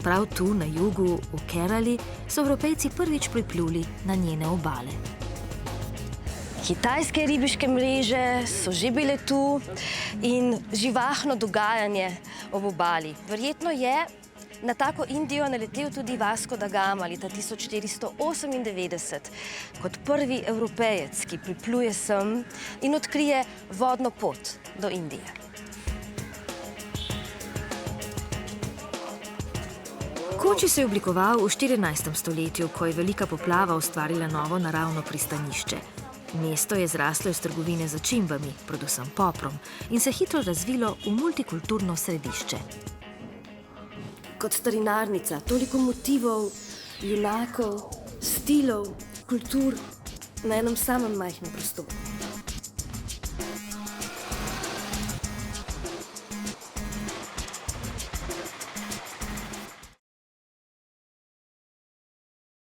Prav tu, na jugu, v Kerali, so Evropejci prvič pripluli na njene obale. Kitajske ribiške mreže so že bile tu in živahno dogajanje ob obali. Verjetno je na tako Indijo naletel tudi Vasco da Gama leta 1498 kot prvi Evropejec, ki pripluje sem in odkrije vodno pot do Indije. Koči se je oblikoval v 14. stoletju, ko je velika poplava ustvarila novo naravno pristanišče. Mesto je zraslo iz trgovine z začimbami, predvsem poprom, in se hitro razvilo v multikulturno središče. Kot starinarnica, toliko motivov, junakov, stilov, kultur na enem samem majhnem prostoru.